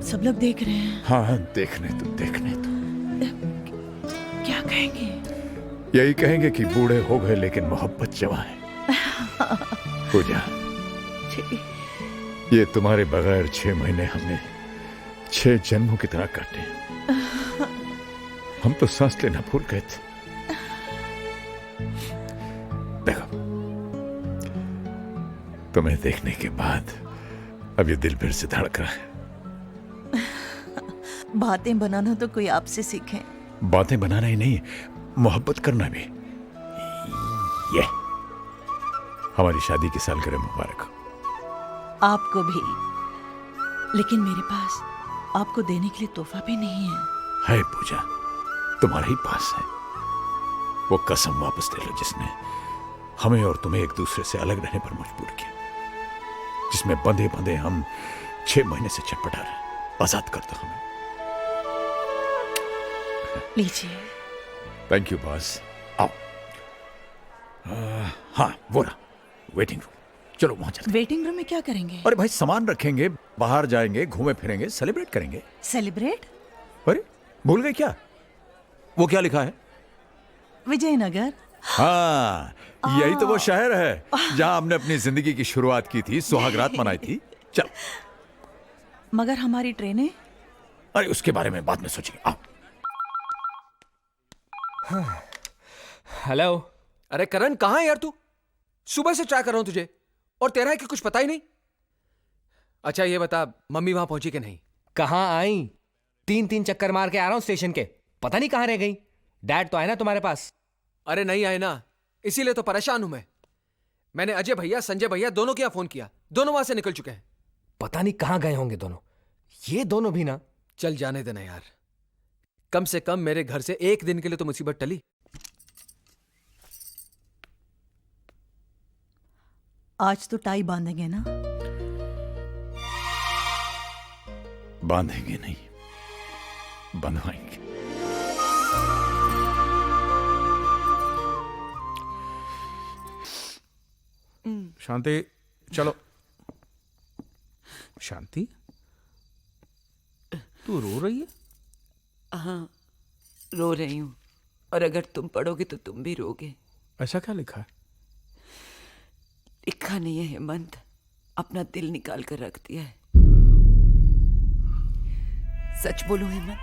सब लोग देख रहे हैं। हाँ, देखने तो क्या कहेंगे? यही कहेंगे कि बूढ़े हो गए लेकिन मोहब्बत जवां है। पूजा, जी। ये तुम्हारे बगैर 6 महीने हमने 6 जन्मों की तरह काटे। हम तो सांस लेना भूल गए थे। देखो, तुम्हें देखने के बाद अब ये दिल फिर से धड़क रहा है। बातें बनाना तो कोई आपसे सीखे। बातें बनाना ही नहीं, मोहब्बत करना भी। ये हमारी शादी की सालगिरह मुबारक हो। आपको भी। लेकिन मेरे पास आपको देने के लिए तोहफा भी नहीं है। है पूजा, तुम्हारे ही पास है। वो कसम वापस ले लो जिसने हमें और तुम्हें एक दूसरे से अलग रहने पर मजबूर किया, जिसमें बंधे बंधे हम 6 महीने से छटपटा रहे। आजाद कर दो हमें। लीजिए। Thank you boss. आओ। हाँ, वो रहा वेटिंग रूम। चलो वहां चलते। वेटिंग रूम में क्या करेंगे? अरे भाई, सामान रखेंगे, बाहर जाएंगे, घूमे फिरेंगे, सेलिब्रेट करेंगे। सेलिब्रेट? अरे भूल गए क्या? वो क्या लिखा है? विजयनगर। हाँ, यही तो वो शहर है जहां हमने अपनी जिंदगी की शुरुआत की थी, सुहागरात मनाई थी। चल। मगर हमारी ट्रेनें? अरे उसके बारे में बाद में सोचेंगे। आओ। हेलो। अरे करण, कहाँ है यार तू? सुबह से ट्राई कर रहा हूं तुझे, और तेरा है कि कुछ पता ही नहीं। अच्छा ये बता, मम्मी वहां पहुंची कि नहीं? कहाँ आई? 3 चक्कर मार के आ रहा हूं स्टेशन के, पता नहीं कहाँ रह गई। डैड तो आए ना तुम्हारे पास? अरे नहीं आए ना, इसीलिए तो परेशान हूं मैं। मैंने अजय भैया, संजय भैया दोनों के यहाँ फोन किया, दोनों वहां से निकल चुके हैं। पता नहीं कहाँ गए होंगे दोनों। ये दोनों भी ना। चल जाने देना यार, कम से कम मेरे घर से एक दिन के लिए तो मुसीबत टली। आज तो टाई बांधेंगे ना? बांधेंगे नहीं, बंधवाएंगे। शांति, चलो। शांति, तू रो रही है? हाँ, रो रही हूँ। और अगर तुम पढ़ोगे तो तुम भी रोगे। ऐसा क्या लिखा है? लिखा नहीं है हेमंत, अपना दिल निकाल कर रख दिया है। सच बोलो हेमंत,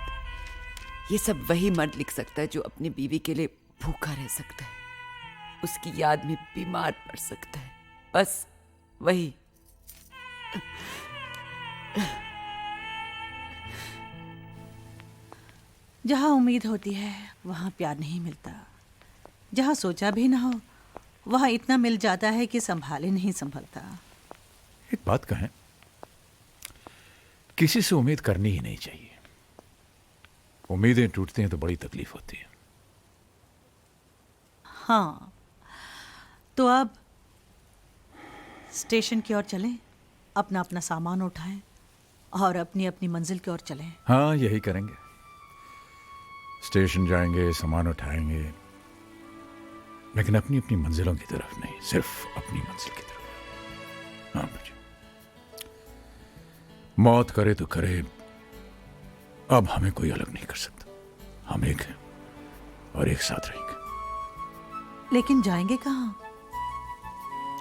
ये सब वही मर्द लिख सकता है जो अपनी बीवी के लिए भूखा रह सकता है, उसकी याद में बीमार पड़ सकता है, बस वही। जहाँ उम्मीद होती है वहाँ प्यार नहीं मिलता। जहाँ सोचा भी ना हो वहाँ इतना मिल जाता है कि संभाले नहीं संभलता। एक बात कहें, किसी से उम्मीद करनी ही नहीं चाहिए। उम्मीदें टूटती हैं तो बड़ी तकलीफ होती है। हाँ, तो अब स्टेशन की ओर चलें, अपना अपना सामान उठाएं और अपनी अपनी मंजिल की ओर चलें। हाँ, यही करेंगे। स्टेशन जाएंगे, सामान उठाएंगे, लेकिन अपनी अपनी मंजिलों की तरफ नहीं, सिर्फ अपनी मंजिल की तरफ। हाँ मुझे मौत करे तो करे, अब हमें कोई अलग नहीं कर सकता। हम एक हैं और एक साथ रहेंगे। लेकिन जाएंगे कहाँ?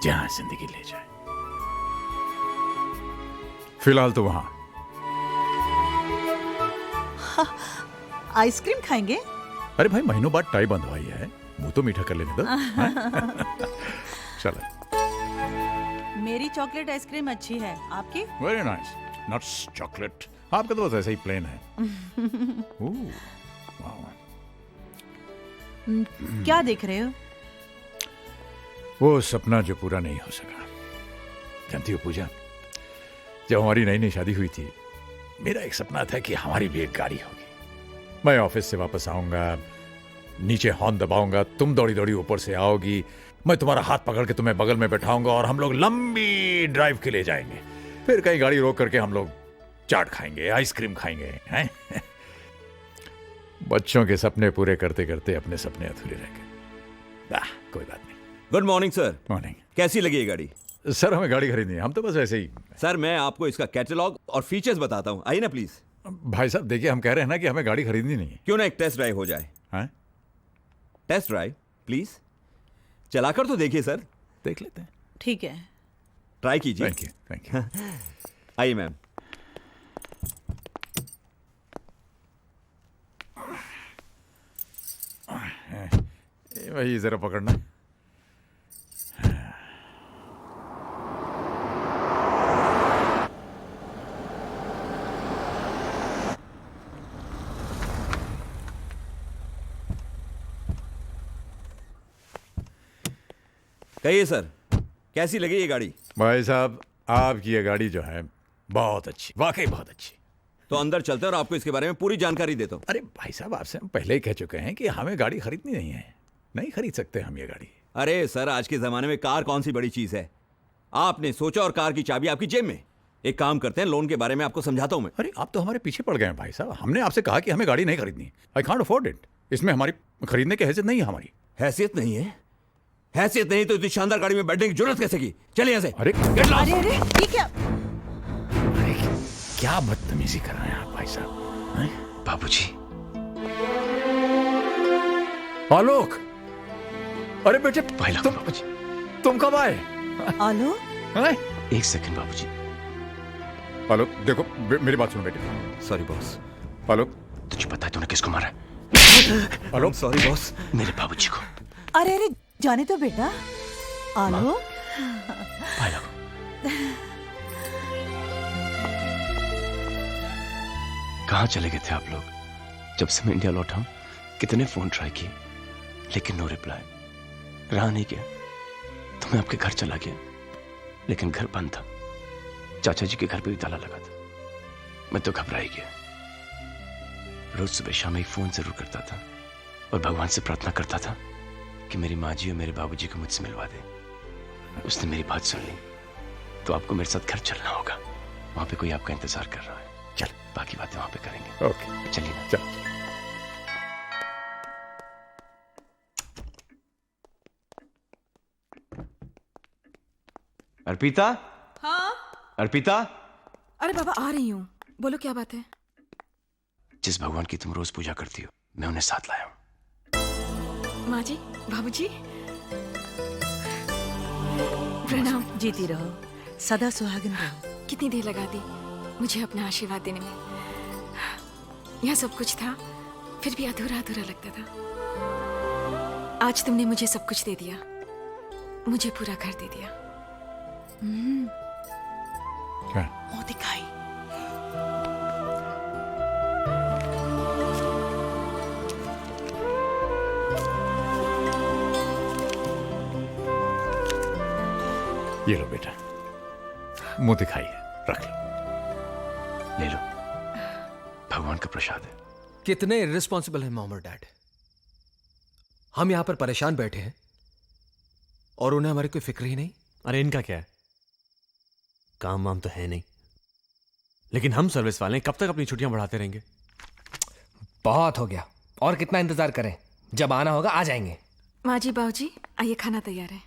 जहां जिंदगी ले जाए। फिलहाल तो वहां। आइसक्रीम खाएंगे? अरे भाई, महीनों बाद टाई बंधवाई है, मुंह तो मीठा कर लेने दो। चलो। मेरी चॉकलेट आइसक्रीम अच्छी है, आपकी? Very nice. Nuts chocolate. आपका तो बस ऐसा ही प्लेन है। वाह। क्या देख रहे हो? वो सपना जो पूरा नहीं हो सका। जानती हो पूजा, जब हमारी नई नई शादी हुई थी, मेरा एक सपना था कि हमारी भी एक गाड़ी होगी। मैं ऑफिस से वापस आऊंगा, नीचे हॉर्न दबाऊंगा, तुम दौड़ी दौड़ी ऊपर से आओगी, मैं तुम्हारा हाथ पकड़ के तुम्हें बगल में बैठाऊंगा और हम लोग लंबी ड्राइव के लिए जाएंगे। फिर कहीं गाड़ी रोक करके हम लोग चाट खाएंगे, आइसक्रीम खाएंगे, हैं? बच्चों के सपने पूरे करते करते अपने सपने अधूरे रह गए। कोई बात नहीं। Good morning sir. मॉर्निंग। कैसी लगी ये गाड़ी? सर हमें गाड़ी खरीदनी है, हम तो बस ऐसे ही। सर मैं आपको इसका कैटलॉग और फीचर्स बताता हूँ, आइए ना प्लीज। भाई साहब देखिए, हम कह रहे हैं ना कि हमें गाड़ी खरीदनी नहीं है। क्यों ना एक टेस्ट ड्राइव हो जाए। हैं? टेस्ट ड्राइव प्लीज, चलाकर तो देखिए सर। देख लेते हैं। ठीक है। ट्राई कीजिए। Thank you, thank you. आइए मैम। वही जरा पकड़ना। कहिए सर, कैसी लगी ये गाड़ी? भाई साहब आपकी ये गाड़ी जो है बहुत अच्छी, वाकई बहुत अच्छी। तो अंदर चलते हैं और आपको इसके बारे में पूरी जानकारी देता हूँ। अरे भाई साहब आपसे हम पहले ही कह चुके हैं कि हमें गाड़ी खरीदनी नहीं है, नहीं खरीद सकते हम ये गाड़ी। अरे सर, आज के जमाने में कार कौन सी बड़ी चीज है? आपने सोचा और कार की चाबी आपकी जेब में। एक काम करते हैं, लोन के बारे में आपको समझाता हूं मैं। अरे आप तो हमारे पीछे पड़ गए हैं भाई साहब, हमने आपसे कहा कि हमें गाड़ी नहीं खरीदनी। I can't afford it. इसमें हमारी खरीदने की हैसियत नहीं है हमारी। हैसियत नहीं है? हैसियत नहीं तो इतनी शानदार गाड़ी में बैठने की जरूरत कैसे की? चलिए यहाँ से। अरे Get lost! अरे अरे ये क्या? अरे क्या बदतमीजी कर रहे हैं आप भाई साहब हैं? बाबूजी, आलोक, अरे बेटे भाई लोग, बाबूजी, तुम कब आए? आलो, हैं? एक सेकंड बाबूजी। आलोक देखो, मेरी बात सुनो बेटे। Sorry boss. आलोक, तुझे पता है तूने किसको मारा है? आलोक सॉरी बॉस। मेरे बाबूजी को। अरे अरे जाने तो बेटा। आलो, भाई लोग, कहाँ चले गए थे आप लोग? जब से मैं इंडिया लौटा हूं, कितने फोन ट्राई किए, लेकिन नो रिप्लाई। रहा नहीं गया तो मैं आपके घर चला गया, लेकिन घर बंद था। चाचा जी के घर पे भी ताला लगा था। मैं तो घबरा ही गया। रोज सुबह शाम एक फोन जरूर करता था और भगवान से प्रार्थना करता था कि मेरी माँ जी और मेरे बाबूजी को मुझसे मिलवा दे। उसने मेरी बात सुन ली, तो आपको मेरे साथ घर चलना होगा। वहां पे कोई आपका इंतजार कर रहा है। चल, बाकी बातें वहां पे करेंगे। ओके चलिए ना। चल। अर्पिता, हाँ? अर्पिता, अरे बाबा आ रही हूँ, बोलो क्या बात है? जिस भगवान की तुम रोज पूजा करती हो, मैं उन्हें साथ लाया हूँ। माँ जी, बाबूजी, प्रणाम। जीती रहो, सदा सुहागन रहो। कितनी देर लगा दी मुझे अपना आशीर्वाद देने में। यहाँ सब कुछ था, फिर भी अधूरा अधूरा लगता था। आज तुमने मुझे सब कुछ दे दिया, मुझे पूरा घर दे दिया। क्या? मुंह दिखाई। ये लो बेटा, मुंह दिखाई है, रख लो। ले लो, भगवान का प्रसाद है। कितने इर्रिस्पॉन्सिबल हैं मॉम और डैड। हम यहां पर परेशान बैठे हैं और उन्हें हमारी कोई फिक्र ही नहीं। अरे इनका क्या है, काम वाम तो है नहीं, लेकिन हम सर्विस वाले हैं, कब तक अपनी छुट्टियां बढ़ाते रहेंगे? बहुत हो गया, और कितना इंतजार करें? जब आना होगा आ जाएंगे। माँ जी, बाबूजी, आइए, खाना तैयार है।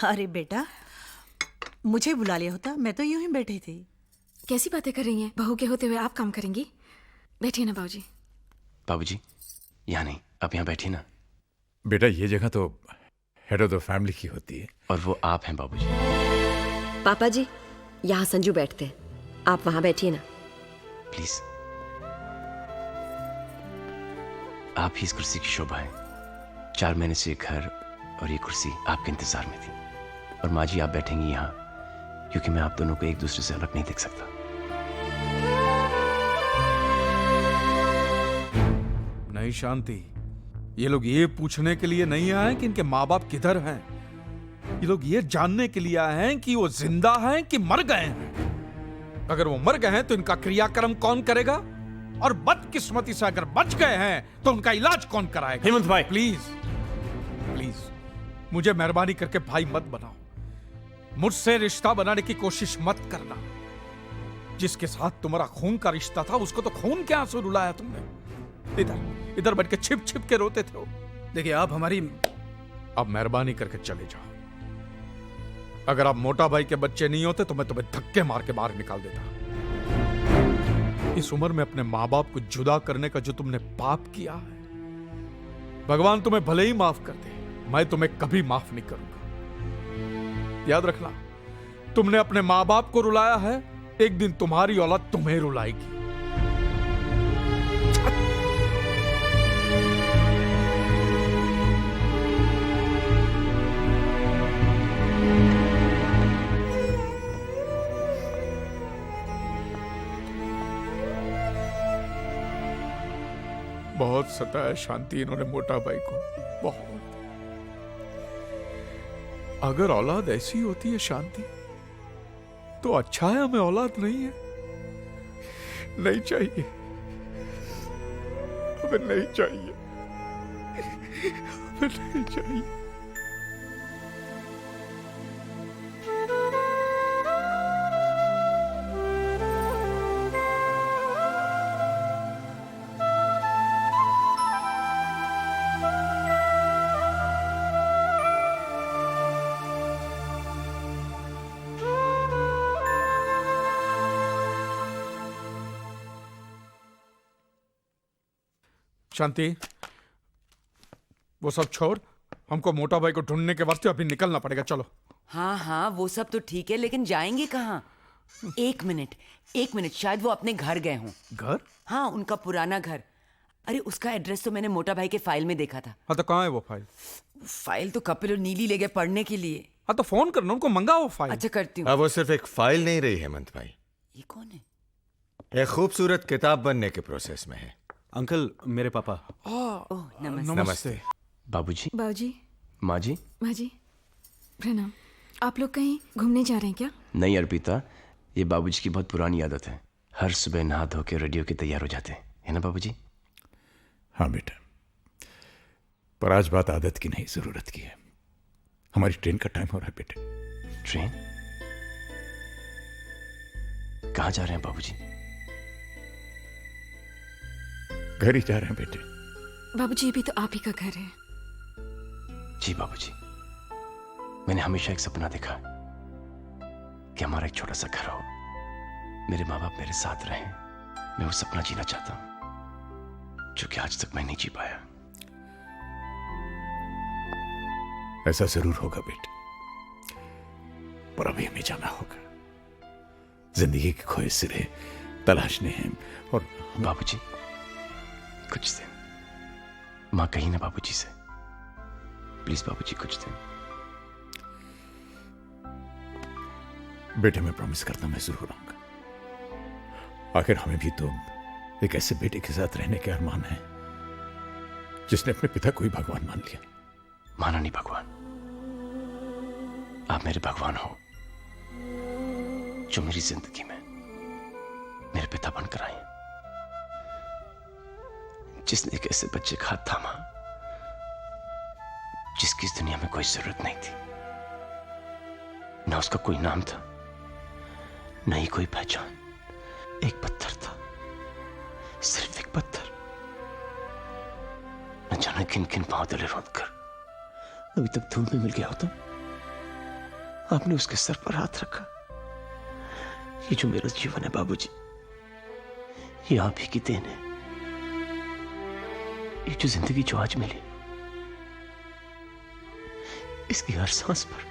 अरे बेटा, मुझे बुला लिया होता, मैं तो यूं ही बैठी थी। कैसी बातें कर रही हैं? बहू के होते हुए आप काम करेंगी? बैठिए ना बाबूजी। बाबूजी, यहाँ नहीं, अब यहाँ बैठिए ना। बेटा ये जगह तो हेड ऑफ द फैमिली की होती है। और वो आप हैं बाबूजी। पापा जी, यहाँ संजू बैठते हैं, आप वहां बैठिए ना। प्लीज, आप ही इस कुर्सी की शोभा है। 4 महीने से ये घर और ये कुर्सी आपके इंतजार में थी। और माँ जी, आप बैठेंगी यहाँ क्योंकि मैं आप दोनों को एक दूसरे से अलग नहीं देख सकता। नहीं शांति, ये लोग ये पूछने के लिए नहीं आए कि इनके माँ बाप किधर हैं। ये लोग ये जानने के लिए आए हैं कि वो जिंदा हैं कि मर गए हैं। अगर वो मर गए हैं तो इनका क्रियाक्रम कौन करेगा, और बदकिस्मती से अगर बच गए हैं तो उनका इलाज कौन कराएगा। हेमंत भाई, प्लीज प्लीज मुझे मेहरबानी करके भाई मत बनाओ। मुझसे रिश्ता बनाने की कोशिश मत करना। जिसके साथ तुम्हारा खून का रिश्ता था उसको तो खून के आंसू रुलाया तुमने। इधर इधर बैठ के छिप छिप के रोते थे। देखिए आप हमारी अब मेहरबानी करके चले जाओ। अगर आप मोटा भाई के बच्चे नहीं होते तो मैं तुम्हें धक्के मार के बाहर निकाल देता। इस उम्र में अपने माँ बाप को जुदा करने का जो तुमने पाप किया है, भगवान तुम्हें भले ही माफ कर दे, मैं तुम्हें कभी माफ नहीं करूंगा। याद रखना, तुमने अपने माँ बाप को रुलाया है, एक दिन तुम्हारी औलाद तुम्हें रुलाएगी। बहुत सताया शांति इन्होंने मोटा भाई को, बहुत। अगर औलाद ऐसी होती है शांति, तो अच्छा है हमें औलाद नहीं है। नहीं चाहिए, हमें नहीं चाहिए, हमें नहीं चाहिए। शांति, वो सब छोड़, हमको मोटा भाई को ढूंढने के वास्ते अभी निकलना पड़ेगा। चलो। हाँ हाँ, वो सब तो ठीक है, लेकिन जाएंगे कहाँ? एक मिनट, शायद वो अपने घर गए हों। घर? हाँ, उनका पुराना घर। अरे उसका एड्रेस तो मैंने मोटा भाई के फाइल में देखा था। हाँ तो कहाँ है वो फाइल? फाइल तो कपिल और नीली ले गए पढ़ने के लिए। हाँ तो फोन करना, उनको मंगा वो फाइल। अच्छा, करती हूँ। अब वो सिर्फ एक फाइल नहीं रही हेमंत भाई, ये कौन है? एक खूबसूरत किताब बनने के प्रोसेस में है। अंकल, मेरे पापा। ओह, नमस्ते। नमस्ते। बाबूजी, बाबूजी, माँ जी। माँ जी, प्रणाम। आप लोग कहीं घूमने जा रहे हैं क्या? नहीं अर्पिता, ये बाबूजी की बहुत पुरानी आदत है। हर सुबह नहा धो के रेडियो के तैयार हो जाते हैं, है ना बाबूजी? हाँ बेटा, पर आज बात आदत की नहीं, जरूरत की है। हमारी ट्रेन का टाइम हो रहा है बेटे। ट्रेन? कहाँ जा रहे हैं बाबूजी? घर ही जा रहे हैं बेटे। बाबूजी, ये भी तो आप ही का घर है। जी बाबूजी, मैंने हमेशा एक सपना देखा कि हमारा एक छोटा सा घर हो, मेरे माँ बाप मेरे साथ रहें। मैं वो सपना जीना चाहता हूं जो कि आज तक मैं नहीं जी पाया। ऐसा जरूर होगा बेटे, पर अभी हमें जाना होगा। जिंदगी के खोए सिरे तलाशने हैं। और बाबूजी, कुछ दिन माँ कही ना बाबूजी से, प्लीज बाबूजी कुछ दिन। बेटे मैं प्रॉमिस करता हूं, मैं जरूर आऊंगा। आखिर हमें भी तो एक ऐसे बेटे के साथ रहने के अरमान है जिसने अपने पिता को ही भगवान मान लिया। माना नहीं भगवान, आप मेरे भगवान हो जो मेरी जिंदगी में मेरे पिता बनकर आए, जिसने एक ऐसे बच्चे का हाथ थामा जिसकी इस दुनिया में कोई जरूरत नहीं थी। ना उसका कोई नाम था, न ही कोई पहचान। एक पत्थर था, सिर्फ एक पत्थर। न जाने किन किन पांव तले रोंद कर अभी तक धूल में मिल गया होता। आपने उसके सर पर हाथ रखा। ये जो मेरा जीवन है बाबूजी, ये आप ही की देन है। ये जो जिंदगी जो आज मिली, इसकी हर सांस पर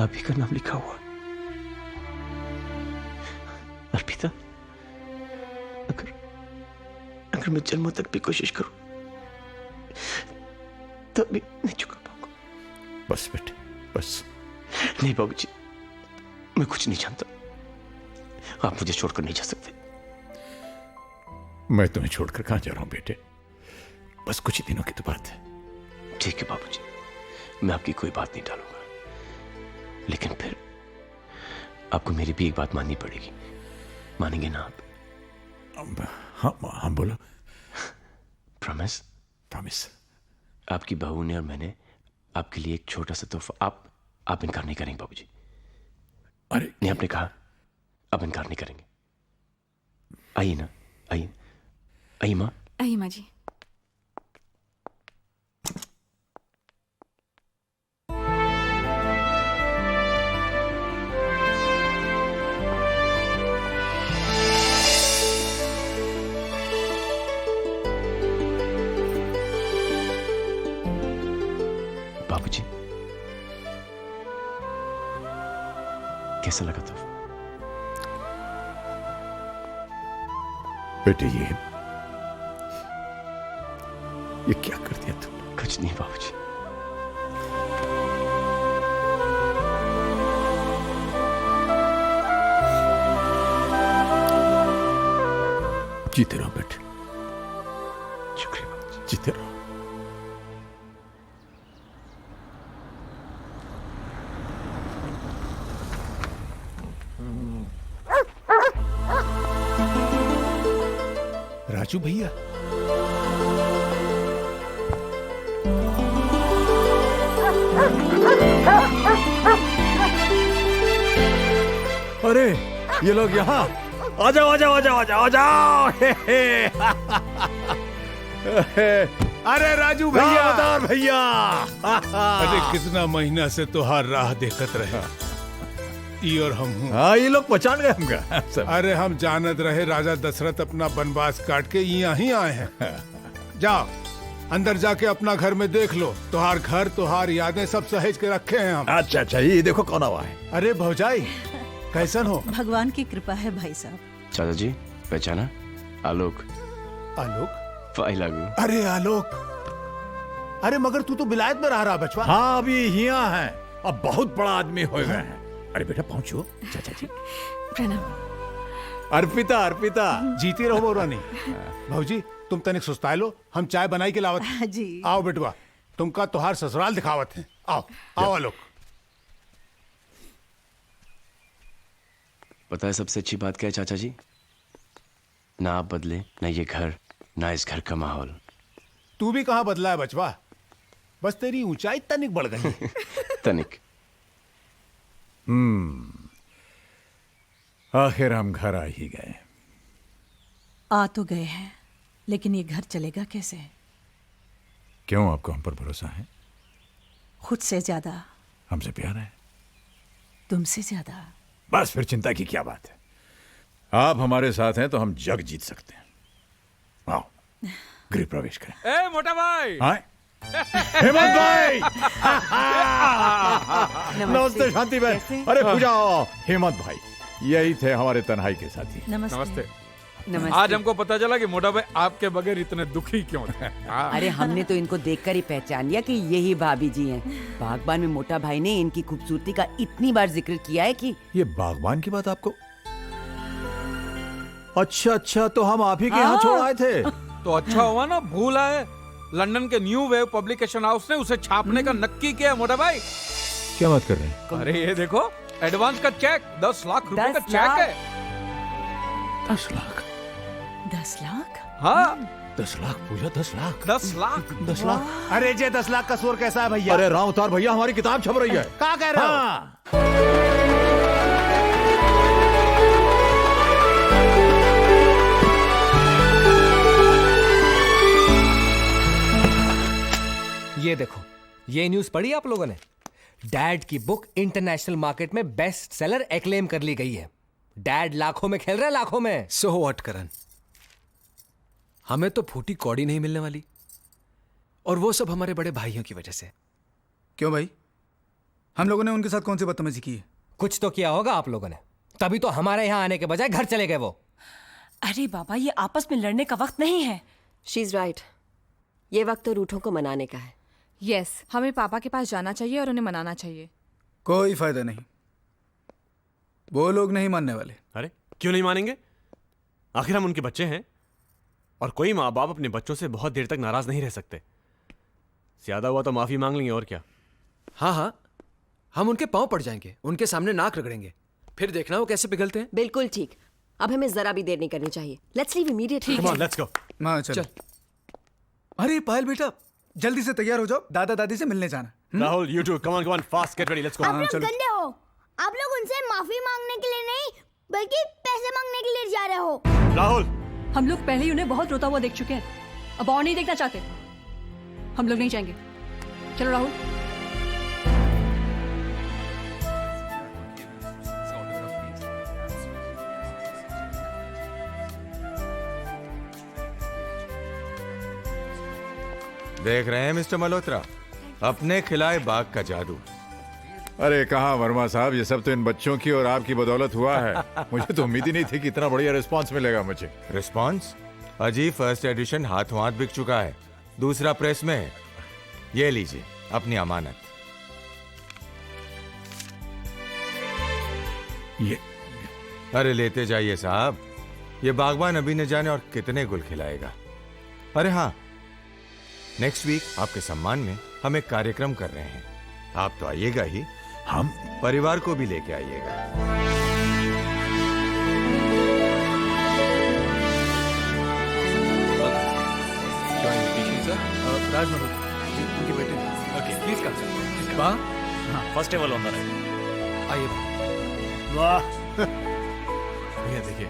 आप ही का नाम लिखा हुआ। अर्पिता, अगर मैं जन्मों तक भी कोशिश करूं तब भी नहीं चुका पाऊंगा। बस बेटे बस। नहीं बाबूजी, मैं कुछ नहीं जानता। आप मुझे छोड़कर नहीं जा सकते। मैं तुम्हें छोड़कर कहां जा रहा हूं बेटे, बस कुछ ही दिनों की तो बात है। ठीक है बाबूजी, मैं आपकी कोई बात नहीं डालूंगा, लेकिन फिर आपको मेरी भी एक बात माननी पड़ेगी। मानेंगे ना आप? हाँ हाँ बोलो। प्रॉमिस? प्रॉमिस। आपकी बहू ने और मैंने आपके लिए एक छोटा सा तोहफा। आप इनकार नहीं करेंगे बाबूजी? अरे नहीं, आपने कहा आप इनकार नहीं करेंगे। आइए ना, आइए आइए माँ। आइए माँ जी। कैसा लगा था? बेटे ये क्या कर दिया तुमने? कुछ नहीं बाबूजी। जीते रहो बेटे, शुक्रिया बाबूजी। जीते रहो। राजू भैया, अरे ये लोग यहाँ आ जाओ आ जाओ आ जाओ आ जाओ आ जाओ। अरे राजू भैया, दावदार भैया। अरे कितना महीना से तुहार राह देखत रहे, ई और हम हूँ। हाँ ये लोग पहचान गए हमका। अरे हम जानत रहे राजा दशरथ अपना वनवास काट के यहाँ ही आए हैं। जाओ अंदर जाके अपना घर में देख लो, तुहार घर तुहार यादें सब सहेज के रखे हैं हम। अच्छा अच्छा, ये देखो कौन आवा है। अरे भौजाई कैसन हो? भगवान की कृपा है भाई साहब। चाचा जी पहचाना? आलोक। आलोक? फाइल लागू। अरे आलोक, अरे मगर तू तो विलायत में रह रहा बचवा। हाँ अभी यहाँ है, अब बहुत बड़ा आदमी हो गए हैं। अरे बेटा पहुंचो। चाचा जी प्रणाम। अर्पिता अर्पिता जीती रहो बोरानी। भौजी तुम तनिक सुस्ताए लो, हम चाय बनाई के लावत हैं। जी आओ बेटवा, तुमका तुहार ससुराल दिखावत है। आओ आओ आलोक। पता है सबसे अच्छी बात क्या है चाचा जी? ना आप बदले, ना ये घर, ना इस घर का माहौल। तू भी कहाँ बदला है बचवा, बस तेरी ऊंचाई तनिक बढ़ गई। तनिक। आखिर हम घर आ ही गए। आ तो गए हैं, लेकिन ये घर चलेगा कैसे? क्यों, आपको हम पर भरोसा है? खुद से ज्यादा। हमसे प्यार है? तुमसे ज्यादा। बस फिर चिंता की क्या बात है। आप हमारे साथ हैं तो हम जग जीत सकते हैं। आओ गृह प्रवेश करें। ए मोटा भाई। हाँ? हेमंत भाई। नमस्ते शांति बहन। अरे पूजा आओ। हेमंत भाई यही थे हमारे तन्हाई के साथी। नमस्ते। नमस्ते। आज हमको पता चला कि मोटा भाई आपके बगैर इतने दुखी क्यों थे। अरे हमने तो इनको देखकर ही पहचान लिया कि यही भाभी जी हैं। बागबान में मोटा भाई ने इनकी खूबसूरती का इतनी बार जिक्र किया है कि ये बागबान की बात आपको? अच्छा अच्छा, तो हम आप ही के यहाँ छोड़ आए थे। तो अच्छा हुआ ना, भूल आए। लंदन के न्यू वेव पब्लिकेशन हाउस ने उसे छापने का नक्की किया मोटा भाई। क्या बात कर रहे हैं? अरे ये देखो, एडवांस का चेक 10 लाख रुपए का 10 चेक है। 10 लाख? 10 लाख? हाँ 10 लाख पूजा, 10 लाख? 10 लाख। 10 लाख? अरे जे 10 लाख का शोर कैसा है भैया? अरे राव उतार भैया, हमारी किताब छप रही है। क्या कह रहे हो? हाँ। ये देखो, ये न्यूज पढ़ी आप लोगों ने? डैड की बुक इंटरनेशनल मार्केट में बेस्ट सेलर एक्लेम कर ली गई है। डैड लाखों में खेल रहे हैं, लाखों में। सो व्हाट करण, हमें तो फूटी कौड़ी नहीं मिलने वाली, और वो सब हमारे बड़े भाइयों की वजह से। क्यों भाई, हम लोगों ने उनके साथ कौन सी बदतमीजी की है? कुछ तो किया होगा आप लोगों ने, तभी तो हमारे यहाँ आने के बजाय घर चले गए वो। अरे बाबा, ये आपस में लड़ने का वक्त नहीं है। शी इज राइट, ये वक्त तो रूठों को मनाने का है। यस, हमें पापा के पास जाना चाहिए और उन्हें मनाना चाहिए। कोई फायदा नहीं, वो लोग नहीं मानने वाले। अरे क्यों नहीं मानेंगे? आखिर हम उनके बच्चे हैं, और कोई माँ बाप अपने बच्चों से बहुत देर तक नाराज नहीं रह सकते। ज्यादा हुआ तो माफी मांग लेंगे, और क्या। हाँ हाँ, हम उनके पांव पड़ जाएंगे, उनके सामने नाक रगड़ेंगे, फिर देखना वो कैसे पिघलते हैं। बिल्कुल ठीक, अब हमें जरा भी देर नहीं करनी चाहिए। Let's leave immediately. Come on, let's go. हाँ चल। अरे पायल बेटा, जल्दी से तैयार हो जाओ, दादा दादी से मिलने जाना। Rahul, you two, come on, fast, get ready, let's go. आप लोग गंदे हो, आप लोग उनसे माफी मांगने के लिए नहीं बल्कि पैसे मांगने के लिए जा रहे हो। राहुल, हम लोग पहले ही उन्हें बहुत रोता हुआ देख चुके हैं, अब और नहीं देखना चाहते। हम लोग नहीं जाएंगे। चलो राहुल। देख रहे हैं मिस्टर मल्होत्रा, अपने खिलाए बाग का जादू। अरे कहाँ वर्मा साहब, ये सब तो इन बच्चों की और आपकी बदौलत हुआ है। मुझे तो उम्मीद ही नहीं थी कि इतना बढ़िया रिस्पांस मिलेगा मुझे। रिस्पांस? अजी फर्स्ट एडिशन हाथों हाथ बिक चुका है, दूसरा प्रेस में है। ये लीजिए अपनी अमानत। ये अरे लेते जाइए साहब, ये बागबान अभी न जाने और कितने गुल खिलाएगा। अरे हाँ, नेक्स्ट वीक आपके सम्मान में हम एक कार्यक्रम कर रहे हैं, आप तो आइएगा ही, हम परिवार को भी लेके आइएगा। राज मल्होत्रा जी, उनके बेटे। Okay please come sir. वाह, हाँ first table on the right. आइए। वाह भैया देखिए।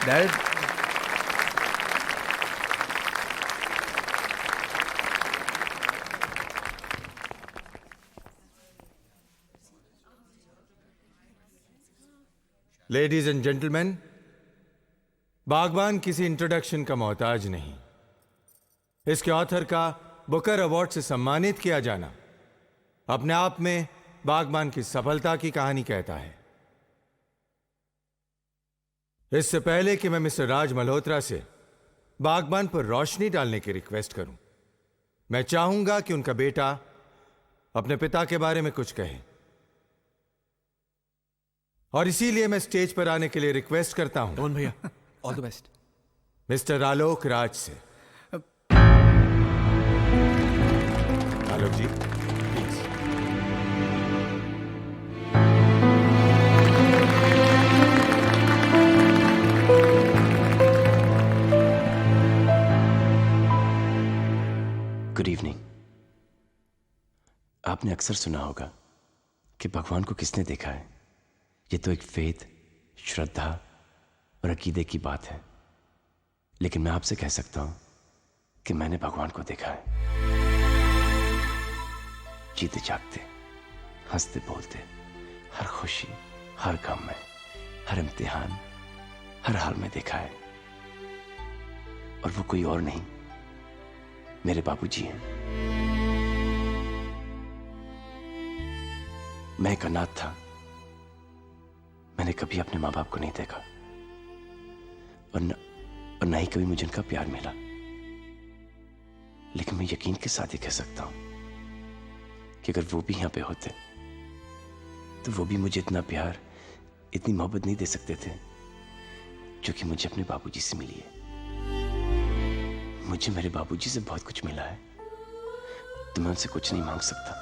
डैड, लेडीज एंड जेंटलमैन, बागबान किसी इंट्रोडक्शन का मोहताज नहीं। इसके ऑथर का बुकर अवार्ड से सम्मानित किया जाना अपने आप में बागबान की सफलता की कहानी कहता है। इससे पहले कि मैं मिस्टर राज मल्होत्रा से बागबान पर रोशनी डालने की रिक्वेस्ट करूं, मैं चाहूंगा कि उनका बेटा अपने पिता के बारे में कुछ कहे, और इसीलिए मैं स्टेज पर आने के लिए रिक्वेस्ट करता हूं। कौन भैया? All the best. Mister Alok Raj से। आलोक जी प्लीज। Good evening. आपने अक्सर सुना होगा कि भगवान को किसने देखा है। ये तो एक फेथ, श्रद्धा और अकीदे की बात है, लेकिन मैं आपसे कह सकता हूं कि मैंने भगवान को देखा है। जीते जागते, हंसते बोलते, हर खुशी, हर गम में, हर इम्तिहान, हर हाल में देखा है। और वो कोई और नहीं, मेरे बाबूजी हैं। मैं एक अनाथ था, मैंने कभी अपने माँ बाप को नहीं देखा, और न ही कभी मुझे उनका प्यार मिला। लेकिन मैं यकीन के साथ ही कह सकता हूं कि अगर वो भी यहां पे होते तो वो भी मुझे इतना प्यार, इतनी मोहब्बत नहीं दे सकते थे जो कि मुझे अपने बाबूजी से मिली है। मुझे मेरे बाबूजी से बहुत कुछ मिला है, तो मैं उनसे कुछ नहीं मांग सकता,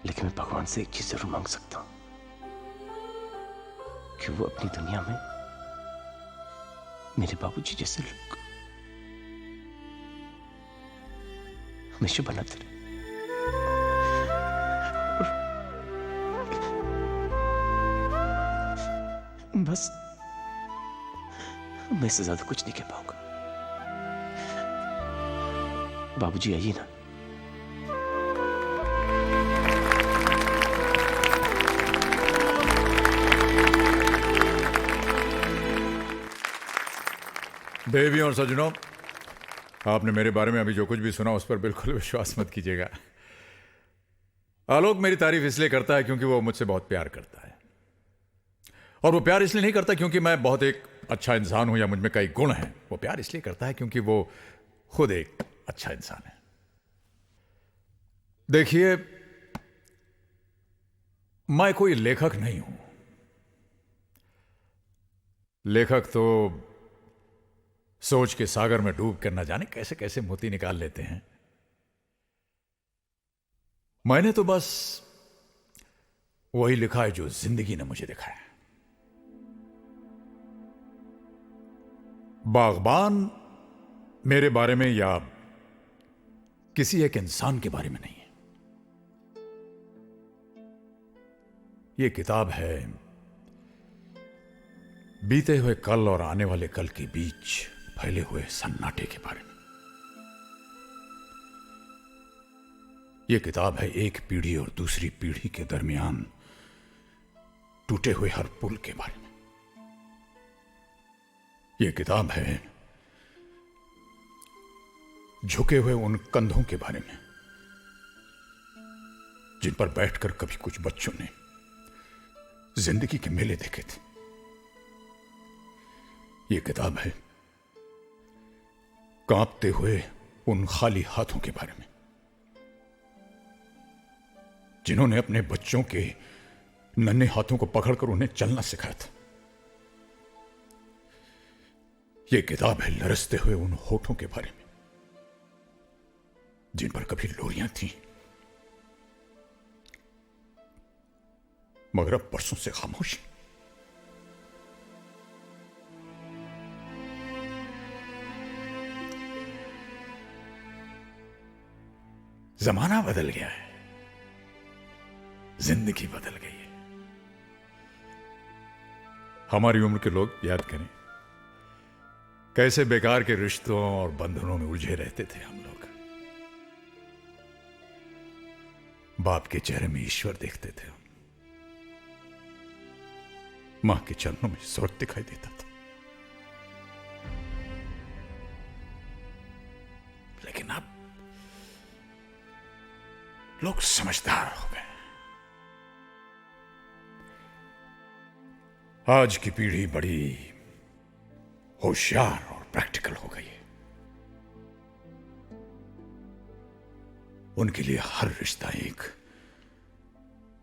लेकिन मैं भगवान से एक चीज जरूर मांग सकता हूं कि वो अपनी दुनिया में मेरे बाबूजी जैसे लोग हमेशा बनाते रहे। बस मैं इससे ज्यादा कुछ नहीं कह पाऊंगा। बाबूजी आइए ना। देवियों और सज्जनों, आपने मेरे बारे में अभी जो कुछ भी सुना उस पर बिल्कुल विश्वास मत कीजिएगा। आलोक मेरी तारीफ इसलिए करता है क्योंकि वो मुझसे बहुत प्यार करता है, और वो प्यार इसलिए नहीं करता क्योंकि मैं बहुत एक अच्छा इंसान हूं या मुझ में कई गुण हैं। वो प्यार इसलिए करता है क्योंकि वो खुद एक अच्छा इंसान है। देखिए, मैं कोई लेखक नहीं हूं। लेखक तो सोच के सागर में डूब कर न जाने कैसे कैसे मोती निकाल लेते हैं। मैंने तो बस वही लिखा है जो जिंदगी ने मुझे दिखाया। बागबान मेरे बारे में या किसी एक इंसान के बारे में नहीं है। यह किताब है बीते हुए कल और आने वाले कल के बीच फैले हुए सन्नाटे के बारे में। यह किताब है एक पीढ़ी और दूसरी पीढ़ी के दरमियान टूटे हुए हर पुल के बारे में। यह किताब है झुके हुए उन कंधों के बारे में जिन पर बैठकर कभी कुछ बच्चों ने जिंदगी के मेले देखे थे। यह किताब है कांपते हुए उन खाली हाथों के बारे में जिन्होंने अपने बच्चों के नन्हे हाथों को पकड़कर उन्हें चलना सिखाया था। यह किताब है लरसते हुए उन होठों के बारे में जिन पर कभी लोरियां थीं मगर अब बरसों से खामोशी। जमाना बदल गया है, जिंदगी बदल गई है। हमारी उम्र के लोग याद करें कैसे बेकार के रिश्तों और बंधनों में उलझे रहते थे हम लोग। बाप के चेहरे में ईश्वर देखते थे, मां के चरणों में स्वर्ग दिखाई देता था। लेकिन अब लोग समझदार हो गए। आज की पीढ़ी बड़ी होशियार और प्रैक्टिकल हो गई है। उनके लिए हर रिश्ता एक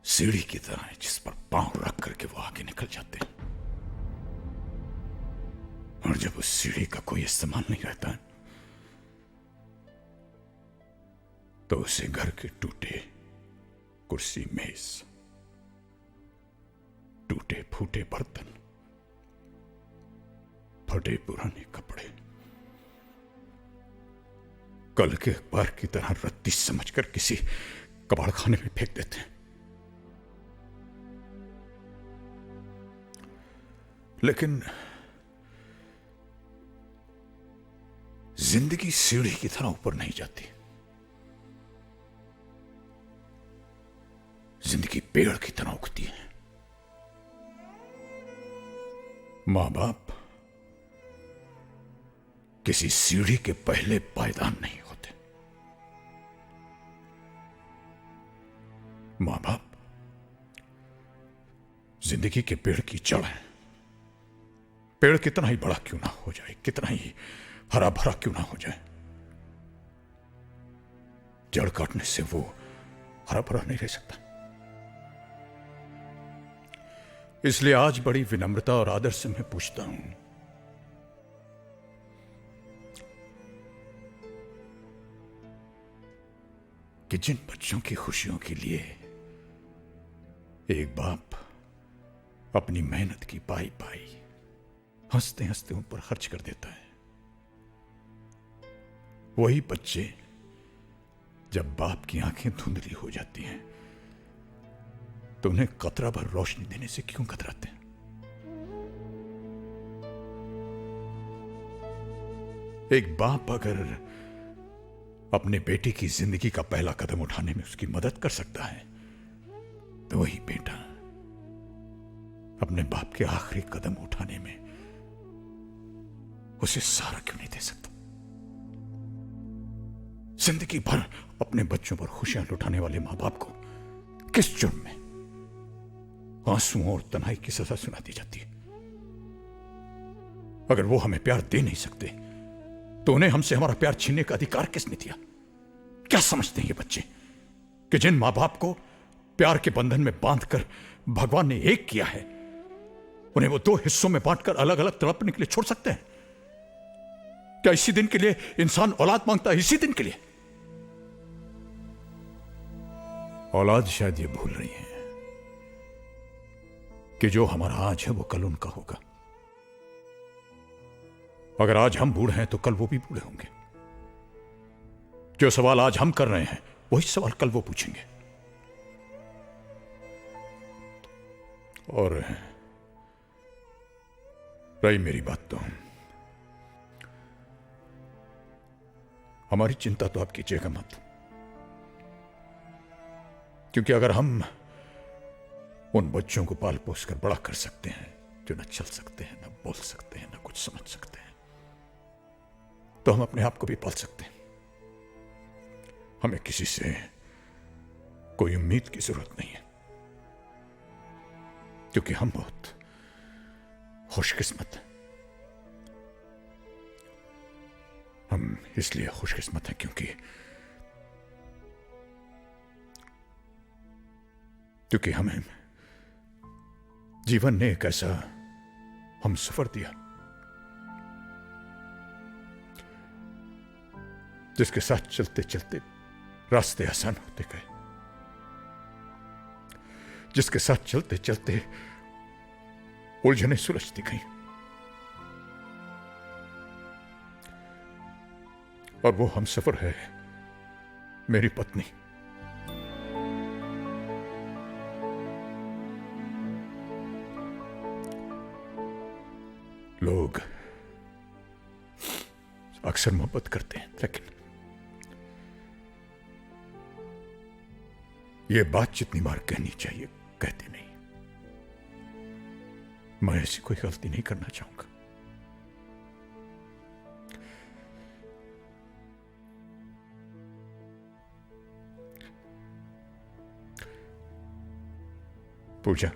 सीढ़ी की तरह है जिस पर पांव रख करके वो आगे निकल जाते हैं। और जब उस सीढ़ी का कोई इस्तेमाल नहीं रहता है तो उसे घर के टूटे कुर्सी मेज, टूटे फूटे बर्तन, फटे पुराने कपड़े, कल के अखबार की तरह रत्ती समझकर किसी कबाड़ खाने में फेंक देते हैं। लेकिन जिंदगी सीढ़ी की तरह ऊपर नहीं जाती। जिंदगी पेड़ की तरह उगती है। मां बाप किसी सीढ़ी के पहले पायदान नहीं होते। मां बाप जिंदगी के पेड़ की जड़ है। पेड़ कितना ही बड़ा क्यों ना हो जाए, कितना ही हरा भरा क्यों ना हो जाए, जड़ काटने से वो हरा भरा नहीं रह सकता। इसलिए आज बड़ी विनम्रता और आदर से मैं पूछता हूं, कि जिन बच्चों की खुशियों के लिए एक बाप अपनी मेहनत की पाई पाई हंसते हंसते उन पर खर्च कर देता है, वही बच्चे जब बाप की आंखें धुंधली हो जाती हैं तो उन्हें कतरा भर रोशनी देने से क्यों कतराते हैं? एक बाप अगर अपने बेटे की जिंदगी का पहला कदम उठाने में उसकी मदद कर सकता है तो वही बेटा अपने बाप के आखिरी कदम उठाने में उसे सहारा क्यों नहीं दे सकता? जिंदगी भर अपने बच्चों पर खुशियां लुटाने वाले मां बाप को किस जुर्म में आंसुओं और तन्हाई की सजा सुना दी जाती है? अगर वो हमें प्यार दे नहीं सकते तो उन्हें हमसे हमारा प्यार छीनने का अधिकार किसने दिया? क्या समझते हैं ये बच्चे कि जिन मां बाप को प्यार के बंधन में बांधकर भगवान ने एक किया है उन्हें वो दो हिस्सों में बांटकर अलग अलग तड़पने के लिए छोड़ सकते हैं? क्या इसी दिन के लिए इंसान औलाद मांगता है? इसी दिन के लिए औलाद शायद ये भूल रही है कि जो हमारा आज है वो कल उनका होगा। अगर आज हम बूढ़े हैं तो कल वो भी बूढ़े होंगे। जो सवाल आज हम कर रहे हैं वही सवाल कल वो पूछेंगे। और रही मेरी बात तो हमारी चिंता तो आप कीजिएगा मत। क्योंकि अगर हम उन बच्चों को पाल पोस कर बड़ा कर सकते हैं जो न चल सकते हैं, न बोल सकते हैं, न कुछ समझ सकते हैं, तो हम अपने आप को भी पाल सकते हैं। हमें किसी से कोई उम्मीद की जरूरत नहीं है, क्योंकि हम बहुत खुशकिस्मत हैं। हम इसलिए खुशकिस्मत हैं क्योंकि हमें जीवन ने एक ऐसा हम सफर दिया जिसके साथ चलते चलते रास्ते आसान होते गए, जिसके साथ चलते चलते उलझने सुलझती गई, और वो हम सफर है मेरी पत्नी। लोग अक्सर मोहब्बत करते हैं, लेकिन ये बात जितनी बार कहनी चाहिए कहते नहीं। मैं ऐसी कोई गलती नहीं करना चाहूंगा। पूजा,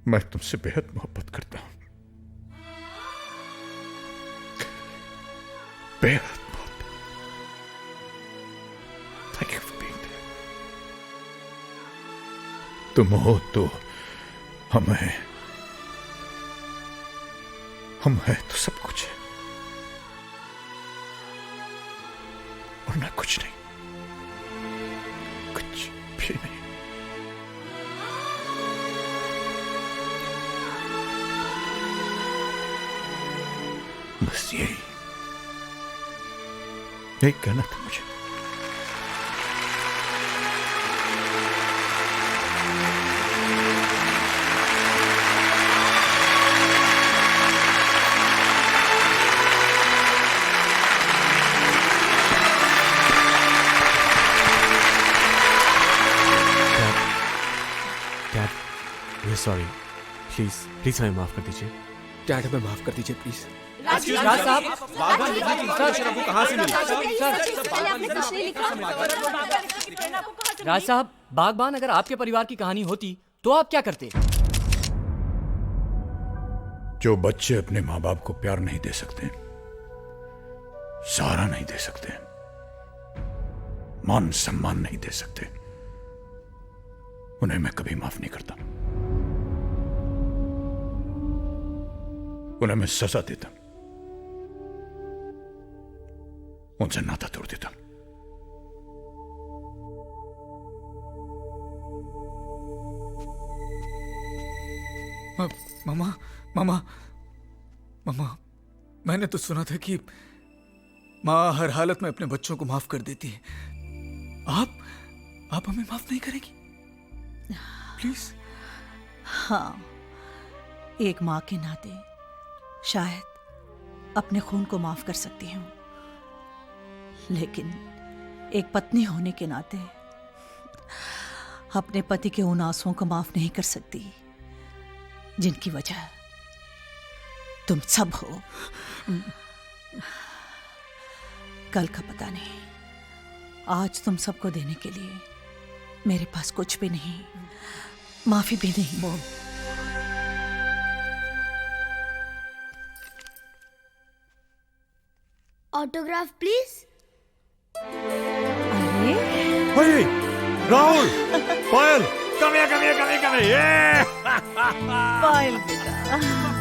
मैं तुमसे बेहद मोहब्बत करता हूं, बेहद मोहब्बत। Thank you for being there. तुम हो तो हम हैं, हम हैं तो सब कुछ है, और ना कुछ नहीं, कुछ भी नहीं। बस यही कहना था मुझे। Dad, we sorry. प्लीज हमें माफ कर दीजिए। डैड, हमें माफ कर दीजिए प्लीज। राज साहब, कहाँ से मिली? राज साहब, बागबान अगर आपके परिवार की कहानी होती तो आप क्या करते? जो बच्चे अपने माँ बाप को प्यार नहीं दे सकते, सहारा नहीं दे सकते, मान सम्मान नहीं दे सकते, उन्हें मैं कभी माफ नहीं करता। उन्हें मैं सजा देता, उनसे नाता तोड़ देता। मामा मामा मामा, मैंने तो सुना था कि माँ हर हालत में अपने बच्चों को माफ कर देती है। आप हमें माफ नहीं करेगी प्लीज? हाँ, एक माँ के नाते शायद अपने खून को माफ कर सकती हूँ, लेकिन एक पत्नी होने के नाते अपने पति के उन आंसुओं को माफ नहीं कर सकती जिनकी वजह तुम सब हो। कल का पता नहीं, आज तुम सबको देने के लिए मेरे पास कुछ भी नहीं, माफी भी नहीं। Autograph please. अरे राहुल, पायल, come here, पायल बेटा।